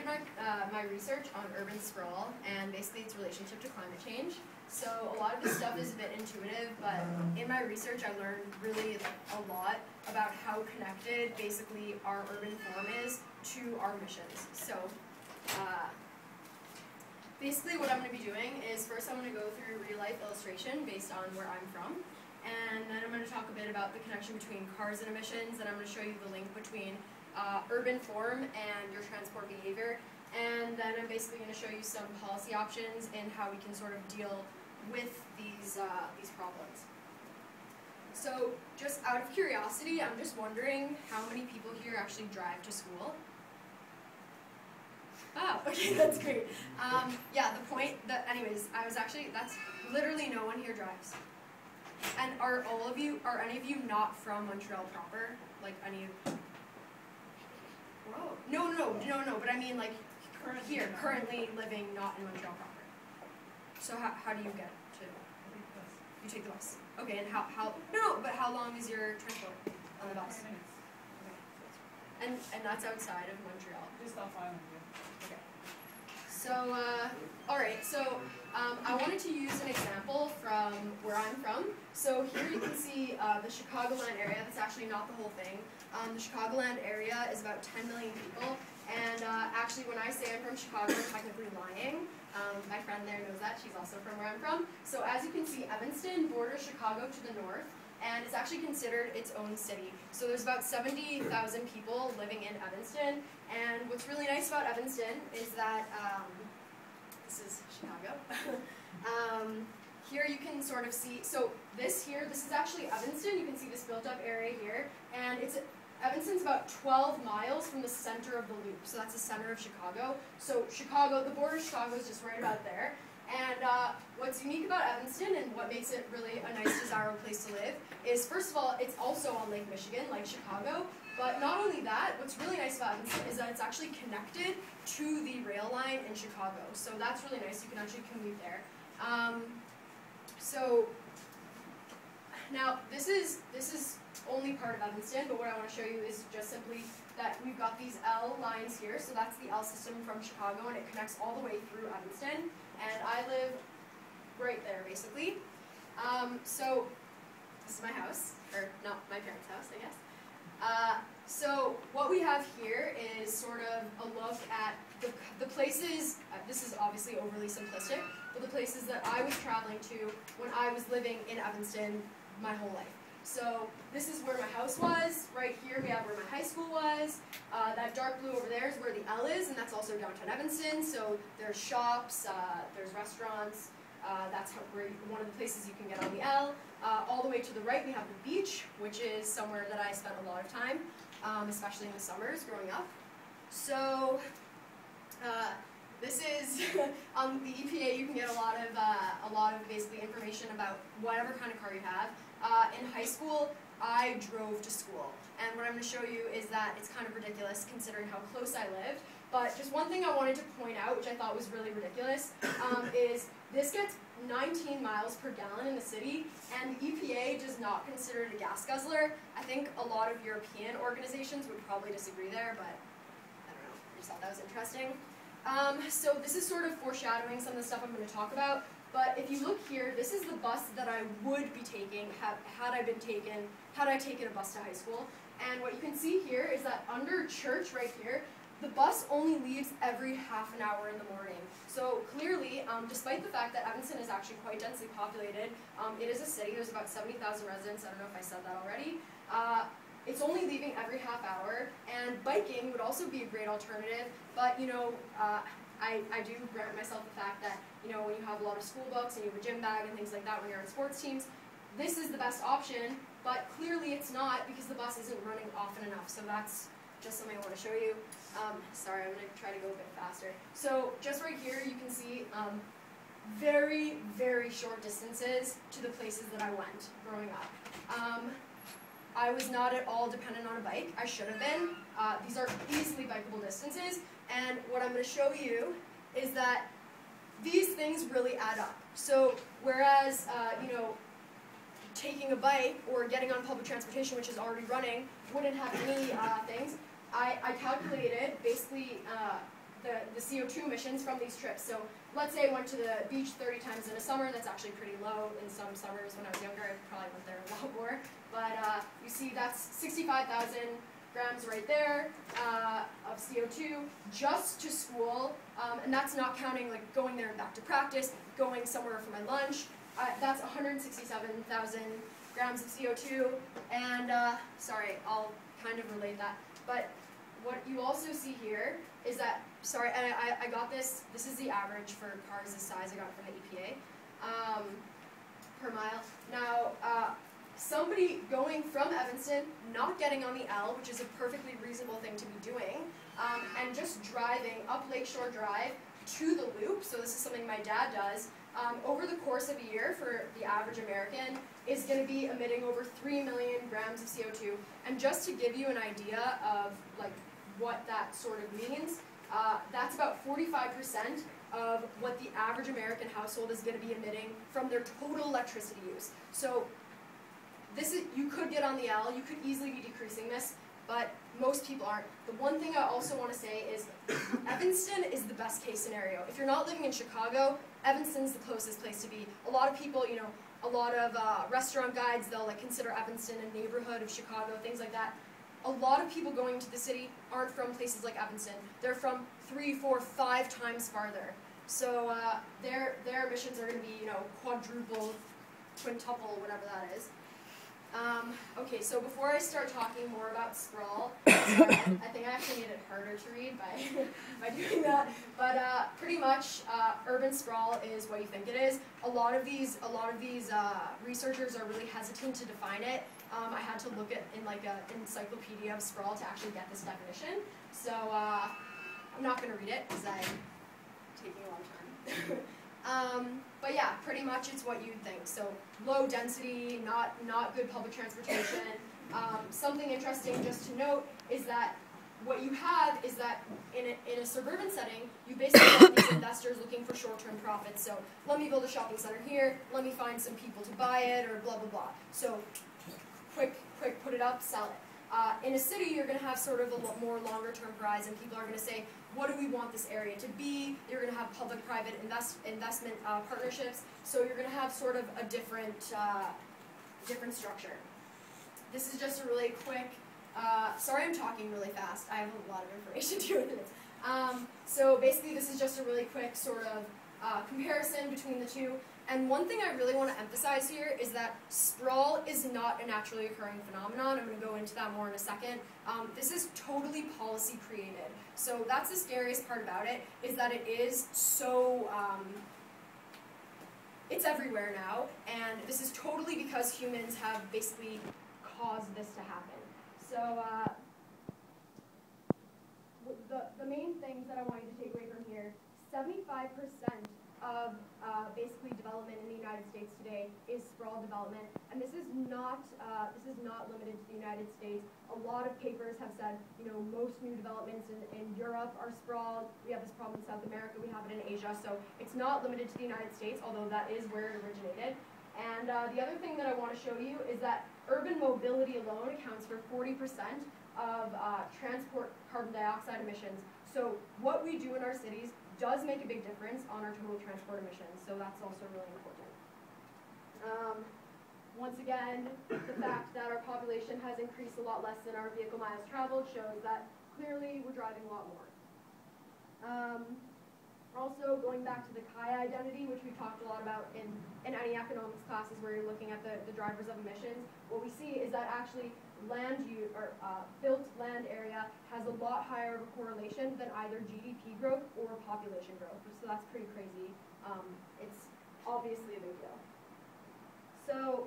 did my research on urban sprawl and basically its relationship to climate change. So a lot of this stuff is a bit intuitive, but in my research I learned really a lot about how connected basically our urban form is to our missions. So basically what I'm going to be doing is first I'm going to go through a real life illustration based on where I'm from, and then I'm going to talk a bit about the connection between cars and emissions, and I'm going to show you the link between urban form and your transport behavior, and then I'm basically going to show you some policy options and how we can sort of deal with these problems. So just out of curiosity, I'm just wondering how many people here actually drive to school? Oh, okay, that's great. Yeah, the point that, anyways, that's literally no one here drives. And are any of you not from Montreal proper? Like any of, whoa, no, but I mean like currently living not in Montreal proper. So how do you get to, you take the bus? Okay, and but how long is your transport on the bus? 10 minutes. Okay. And that's outside of Montreal? Just off island, yeah. Okay. So, alright, so I wanted to use an example from where I'm from. So here you can see the Chicagoland area. That's actually not the whole thing. The Chicagoland area is about 10 million people. And actually, when I say I'm from Chicago, I'm technically lying. My friend there knows that. She's also from where I'm from. So as you can see, Evanston borders Chicago to the north, and it's actually considered its own city. So there's about 70,000 people living in Evanston. And what's really nice about Evanston is that, this is Chicago. Here you can sort of see, so this is actually Evanston. You can see this built up area here. And Evanston's about 12 miles from the center of the loop, so that's the center of Chicago. So Chicago, the border of Chicago is just right about there. And what's unique about Evanston and what makes it really a nice, desirable place to live is, first of all, it's also on Lake Michigan, like Chicago. But not only that, what's really nice about Evanston is that it's actually connected to the rail line in Chicago. So that's really nice. You can actually commute there. So now this is only part of Evanston, but what I want to show you is just simply that we've got these L lines here, so that's the L system from Chicago, and it connects all the way through Evanston, and I live right there, basically. So this is my house, or not my parents' house, I guess. So what we have here is sort of a look at the places, this is obviously overly simplistic, but the places that I was traveling to when I was living in Evanston my whole life. So this is where my house was. Right here we have where my high school was. That dark blue over there is where the L is, and that's also downtown Evanston. So there's shops, there's restaurants. That's one of the places you can get on the L. All the way to the right we have the beach, which is somewhere that I spent a lot of time, especially in the summers growing up. So this is on the EPA. You can get a lot of basically information about whatever kind of car you have. In high school, I drove to school, and what I'm going to show you is that it's kind of ridiculous considering how close I lived. But just one thing I wanted to point out, which I thought was really ridiculous, is this gets 19 miles per gallon in the city, and the EPA does not consider it a gas guzzler. I think a lot of European organizations would probably disagree there, but I don't know, I just thought that was interesting. So this is sort of foreshadowing some of the stuff I'm going to talk about. But if you look here, this is the bus that I would be taking had I taken a bus to high school. And what you can see here is that under church right here, the bus only leaves every half an hour in the morning. So clearly, despite the fact that Evanston is actually quite densely populated, it is a city. There's about 70,000 residents. I don't know if I said that already. It's only leaving every half hour, and biking would also be a great alternative. But you know, I do grant myself the fact that, you know, when you have a lot of school books and you have a gym bag and things like that when you're on sports teams, this is the best option, but clearly it's not because the bus isn't running often enough. So that's just something I want to show you. Sorry, I'm going to try to go a bit faster. So just right here you can see very, very short distances to the places that I went growing up. I was not at all dependent on a bike. I should have been. These are easily bikeable distances, and what I'm going to show you is that these things really add up. So whereas, you know, taking a bike or getting on public transportation, which is already running, wouldn't have any things, I calculated basically the CO2 emissions from these trips. So let's say I went to the beach 30 times in a summer. That's actually pretty low. In some summers when I was younger, I probably went there a lot more. But you see that's 65,000 grams right there of CO2 just to school, and that's not counting like going there and back to practice, going somewhere for my lunch. That's 167,000 grams of CO2, and sorry, I'll kind of relate that. But what you also see here is that, sorry, and I got this is the average for cars this size, I got it from the EPA, per mile. Now, somebody going from Evanston, not getting on the L, which is a perfectly reasonable thing to be doing, and just driving up Lakeshore Drive to the loop, so this is something my dad does, over the course of a year for the average American is going to be emitting over 3 million grams of CO2. And just to give you an idea of like what that sort of means, that's about 45% of what the average American household is going to be emitting from their total electricity use. So this is, you could get on the L, you could easily be decreasing this, but most people aren't. The one thing I also want to say is Evanston is the best case scenario. If you're not living in Chicago, Evanston's the closest place to be. A lot of people, you know, a lot of restaurant guides, they'll like consider Evanston a neighborhood of Chicago, things like that. A lot of people going to the city aren't from places like Evanston. They're from 3, 4, 5 times farther. So their emissions are going to be, you know, quadruple, quintuple, whatever that is. Okay, so before I start talking more about sprawl, sorry, I think I actually made it harder to read by doing that. But pretty much, urban sprawl is what you think it is. A lot of these researchers are really hesitant to define it. I had to look at in like an encyclopedia of sprawl to actually get this definition. So I'm not going to read it because I'm taking a long time. But yeah, pretty much it's what you'd think. So low density, not good public transportation. Something interesting just to note is that what you have is that in a suburban setting, you basically have these investors looking for short-term profits. So let me build a shopping center here, let me find some people to buy it, or blah, blah, blah. So quick, put it up, sell it. In a city, you're going to have sort of a more longer-term horizon. People are going to say, what do we want this area to be? You're going to have public-private investment partnerships. So you're going to have sort of a different structure. This is just a really quick, sorry I'm talking really fast. I have a lot of information to go through. So basically this is just a really quick sort of comparison between the two. And one thing I really want to emphasize here is that sprawl is not a naturally occurring phenomenon. I'm going to go into that more in a second. This is totally policy created. So that's the scariest part about it, is that it is so, it's everywhere now, and this is totally because humans have basically caused this to happen. So the main things that I want you to take away from here, 75% of basically development in the United States today is sprawl development, and this is not limited to the United States. A lot of papers have said, you know, most new developments in Europe are sprawled. We have this problem in South America. We have it in Asia. So it's not limited to the United States, although that is where it originated. And the other thing that I want to show you is that urban mobility alone accounts for 40% of transport carbon dioxide emissions. So what we do in our cities does make a big difference on our total transport emissions, so that's also really important. Once again, the fact that our population has increased a lot less than our vehicle miles traveled shows that clearly we're driving a lot more. Also, going back to the Kaya identity, which we talked a lot about in any economics classes where you're looking at the drivers of emissions, what we see is that actually land use, or built land area has a lot higher of a correlation than either GDP growth or population growth. So that's pretty crazy. It's obviously a big deal. So,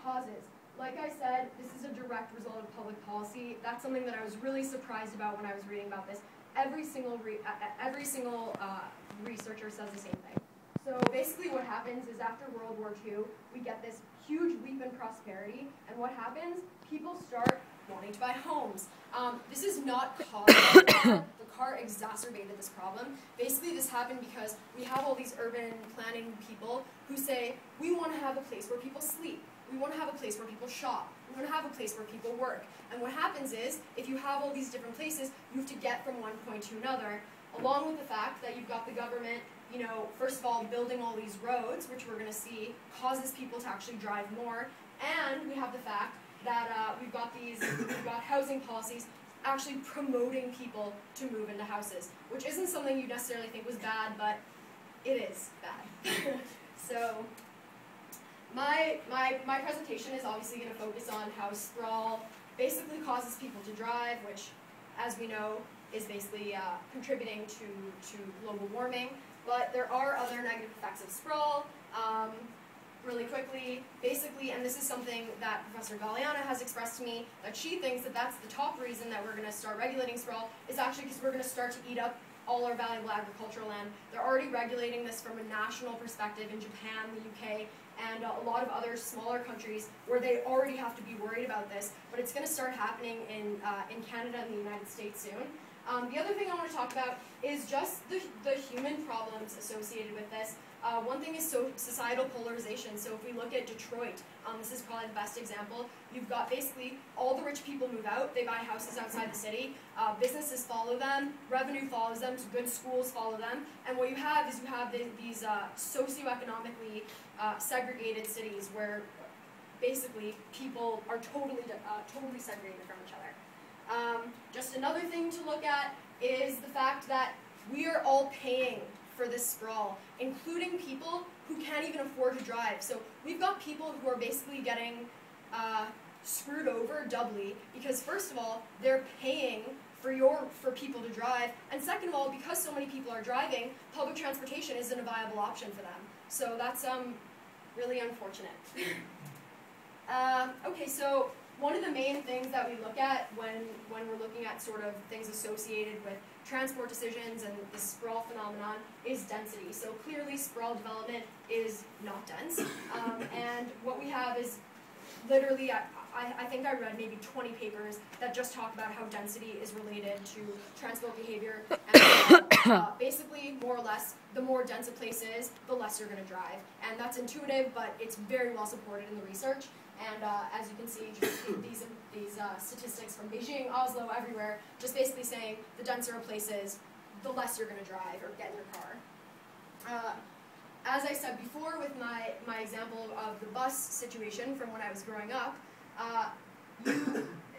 causes. Like I said, this is a direct result of public policy. That's something that I was really surprised about when I was reading about this. Every single researcher says the same thing. So basically what happens is after World War II, we get this huge leap in prosperity, and what happens? People start wanting to buy homes. This is not caused by the car. The car exacerbated this problem. Basically this happened because we have all these urban planning people who say, we want to have a place where people sleep. we want to have a place where people shop. We want to have a place where people work. And what happens is, if you have all these different places, you have to get from one point to another, along with the fact that you've got the government, you know, first of all, building all these roads, which we're going to see, causes people to actually drive more. And we have the fact that we've got housing policies actually promoting people to move into houses, which isn't something you necessarily think was bad, but it is bad. So my presentation is obviously going to focus on how sprawl basically causes people to drive, which, as we know, is basically contributing to global warming. But there are other negative effects of sprawl. Really quickly, basically, and this is something that Professor Galliana has expressed to me, that she thinks that that's the top reason that we're going to start regulating sprawl, is actually because we're going to start to eat up all our valuable agricultural land. They're already regulating this from a national perspective in Japan, the UK, and a lot of other smaller countries where they already have to be worried about this, but it's going to start happening in Canada and the United States soon. The other thing I want to talk about is just the human problems associated with this. One thing is societal polarization. So if we look at Detroit, this is probably the best example. You've got basically all the rich people move out, they buy houses outside the city, businesses follow them, revenue follows them, so good schools follow them, and what you have is these socioeconomically segregated cities where basically people are totally segregated from each other. Just another thing to look at is the fact that we are all paying for this sprawl, including people who can't even afford to drive. So we've got people who are basically getting screwed over doubly because, first of all, they're paying for people to drive, and second of all, because so many people are driving, public transportation isn't a viable option for them. So that's really unfortunate. Okay, so one of the main things that we look at when we're looking at sort of things associated with transport decisions and the sprawl phenomenon is density. So clearly sprawl development is not dense. And what we have is literally, I think I read maybe 20 papers that just talk about how density is related to transport behavior. And basically, more or less, the more dense a place is, the less you're going to drive. And that's intuitive, but it's very well supported in the research. And as you can see, these statistics from Beijing, Oslo, everywhere, just basically saying the denser a place is, the less you're going to drive or get in your car. As I said before with my example of the bus situation from when I was growing up,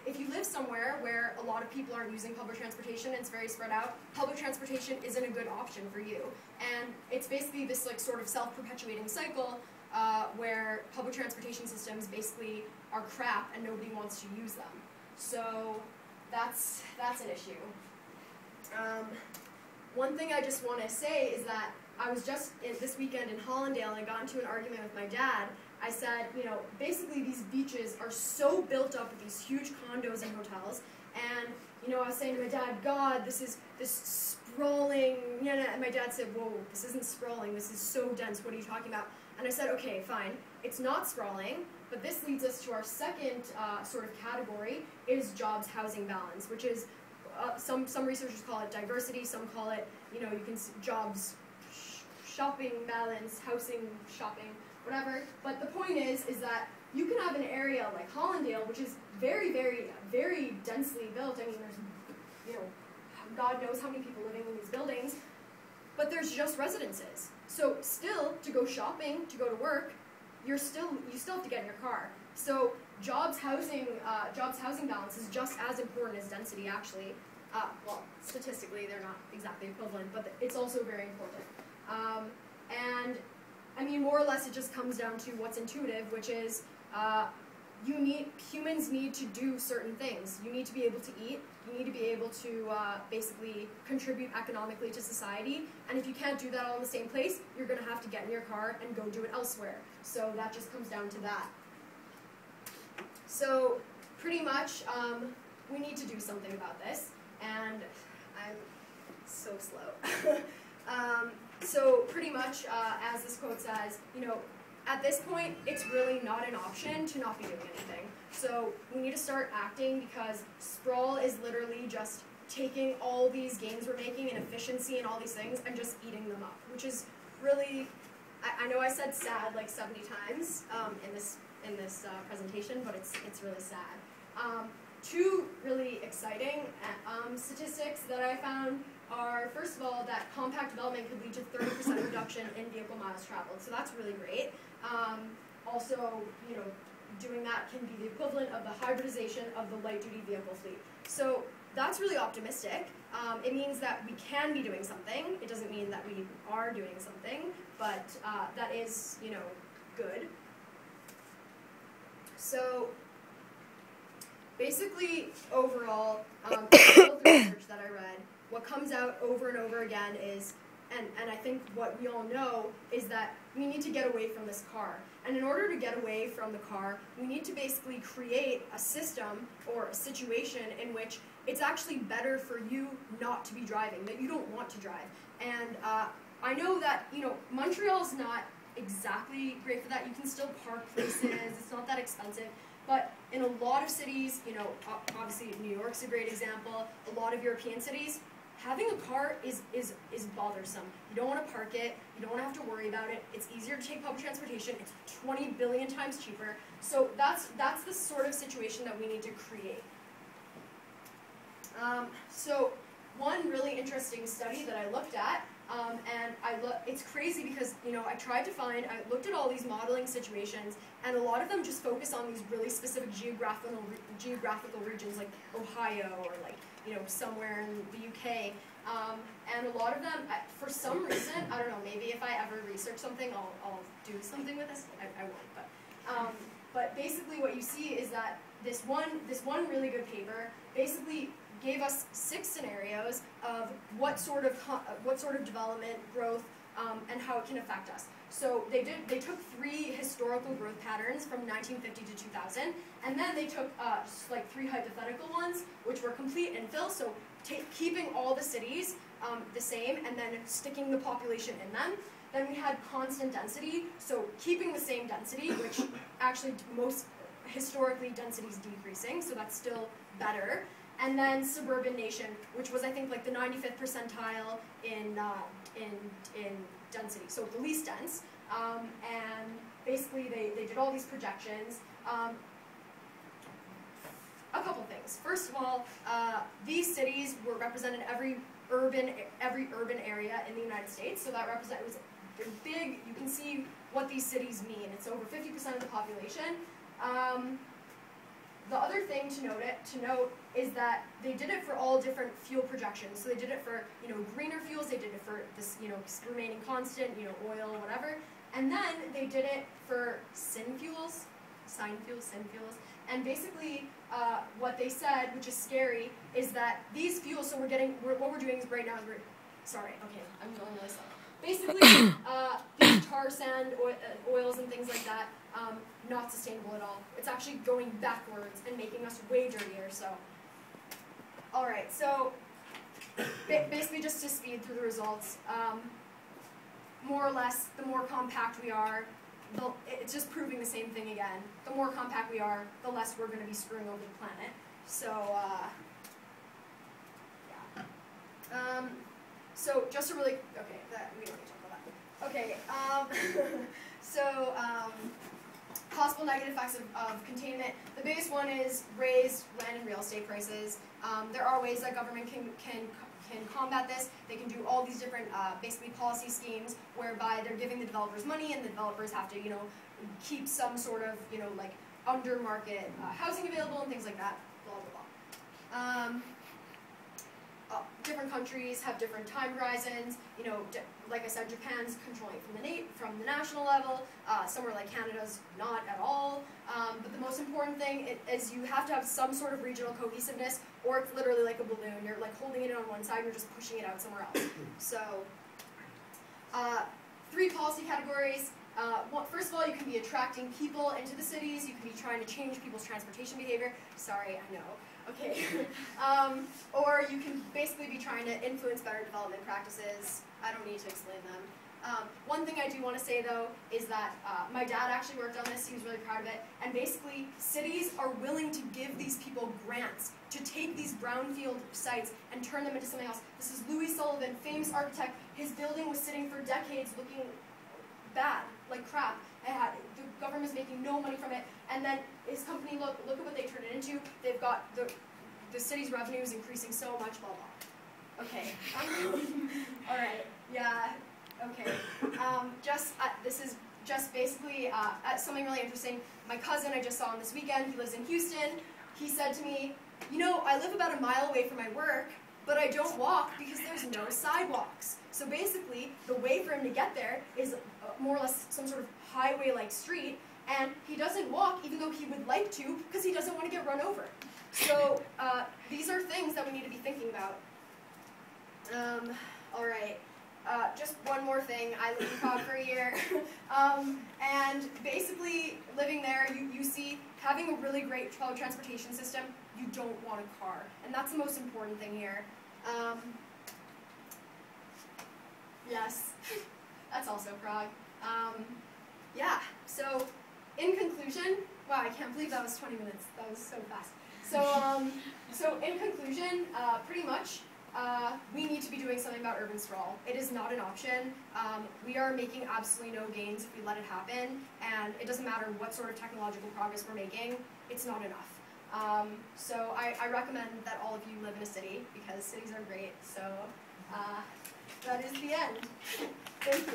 if you live somewhere where a lot of people aren't using public transportation and it's very spread out, public transportation isn't a good option for you. And it's basically this like sort of self-perpetuating cycle where public transportation systems basically are crap and nobody wants to use them. So that's an issue. One thing I just want to say is that I was just this weekend in Hollandale and I got into an argument with my dad. I said, you know, basically these beaches are so built up with these huge condos and hotels, and you know, I was saying to my dad, God, this sprawling, and my dad said, whoa, this isn't sprawling, this is so dense, what are you talking about? And I said, okay, fine, it's not sprawling, but this leads us to our second sort of category, is jobs housing balance, which is, some researchers call it diversity, some call it, you know, you can jobs shopping balance, housing, shopping, whatever. But the point is that you can have an area like Hollandale, which is very, very, very densely built. I mean, there's, you know, God knows how many people living in these buildings, but there's just residences. So still, to go shopping, to go to work, you still have to get in your car. So jobs housing balance is just as important as density, actually. Well, statistically, they're not exactly equivalent, but it's also very important. And I mean, more or less, it just comes down to what's intuitive, which is humans need to do certain things. You need to be able to eat. You need to be able to basically contribute economically to society. And if you can't do that all in the same place, you're going to have to get in your car and go do it elsewhere. So that just comes down to that. So pretty much, we need to do something about this. And I'm so slow. So pretty much, as this quote says, you know, at this point, it's really not an option to not be doing anything. So we need to start acting, because sprawl is literally just taking all these gains we're making in efficiency and all these things and just eating them up, which is really, I know I said sad like 70 times in this in this presentation, but it's really sad. Two really exciting statistics that I found are, first of all, that compact development could lead to 30% reduction in vehicle miles traveled, so that's really great. Also, you know, doing that can be the equivalent of the hybridization of the light-duty vehicle fleet. So that's really optimistic. It means that we can be doing something. It doesn't mean that we are doing something, but that is, you know, good. So basically, overall, all of the research that I read, what comes out over and over again is, and I think what we all know, is that we need to get away from this car. And in order to get away from the car, we need to basically create a system or a situation in which it's actually better for you not to be driving, that you don't want to drive. And I know that, you know, Montreal's not exactly great for that. You can still park places, it's not that expensive. But in a lot of cities, you know, obviously New York's a great example, a lot of European cities, having a car is bothersome. You don't want to park it, you don't want to have to worry about it, it's easier to take public transportation, it's 20 billion times cheaper. So that's the sort of situation that we need to create. So one really interesting study that I looked at, and it's crazy because, you know, I looked at all these modeling situations, and a lot of them just focus on these really specific geographical regions, like Ohio, or like, you know, somewhere in the UK. And a lot of them, for some reason, I don't know, maybe if I ever research something, I'll do something with this. I won't, but basically what you see is that this one really good paper basically gave us 6 scenarios of what sort of development, growth, and how it can affect us. So they took 3 historical growth patterns from 1950 to 2000, and then they took just like 3 hypothetical ones, which were complete infill, so keeping all the cities the same, and then sticking the population in them. Then we had constant density, so keeping the same density, which actually most historically density is decreasing, so that's still better. And then suburban nation, which was, I think, like the 95th percentile in density, so the least dense. And basically they did all these projections. A couple things. First of all, these cities were represented every urban area in the United States, so that was big. You can see what these cities mean. It's over 50% of the population. The other thing to note is that they did it for all different fuel projections. So they did it for, you know, greener fuels. They did it for this, you know, remaining constant, you know, oil, whatever. And then they did it for syn fuels. And basically, what they said, which is scary, is that these fuels. So what we're doing is right now is sorry. Okay, I'm going really slow. Basically, these tar sand oils and things like that, not sustainable at all. It's actually going backwards and making us way dirtier. So, all right. So, basically, just to speed through the results, more or less, the more compact we are, it's just proving the same thing again. The more compact we are, the less we're going to be screwing over the planet. So, yeah. So just a really, okay, we don't need to talk about that. Okay, so possible negative effects of containment. The biggest one is raised land and real estate prices. There are ways that government can combat this. They can do all these different, basically policy schemes whereby they're giving the developers money, and the developers have to, you know, keep some sort of, you know, like under market housing available and things like that. Blah blah blah. Different countries have different time horizons. You know, like I said, Japan's controlling from the national level. Somewhere like Canada's not at all. But the most important thing is you have to have some sort of regional cohesiveness, or it's literally like a balloon. You're like holding it on one side, you're just pushing it out somewhere else. So, 3 policy categories. First of all, you can be attracting people into the cities. You can be trying to change people's transportation behavior. Sorry, I know. Okay. Or you can basically be trying to influence better development practices. I don't need to explain them. One thing I do want to say, though, is that my dad actually worked on this. He was really proud of it. And basically, cities are willing to give these people grants to take these brownfield sites and turn them into something else. This is Louis Sullivan, famous architect. His building was sitting for decades looking bad, like crap. The government's making no money from it, and then his company, look at what they turned it into. They've got the city's revenue is increasing so much, blah blah. Okay. All right. Yeah. Okay. This is just basically something really interesting. My cousin I just saw him this weekend. He lives in Houston. He said to me, you know, I live about a mile away from my work, but I don't walk because there's no sidewalks. So basically, the way for him to get there is more or less some sort of highway-like street, and he doesn't walk even though he would like to because he doesn't want to get run over. So these are things that we need to be thinking about. All right. Just one more thing. I lived in Prague for a year, and basically living there, you see having a really great public transportation system. You don't want a car, and that's the most important thing here. Yes, that's also Prague. Yeah. So, in conclusion, wow, I can't believe that was 20 minutes. That was so fast. So in conclusion, pretty much. We need to be doing something about urban sprawl. It is not an option. We are making absolutely no gains if we let it happen, and it doesn't matter what sort of technological progress we're making, it's not enough. So I recommend that all of you live in a city, because cities are great. So that is the end. Thank you.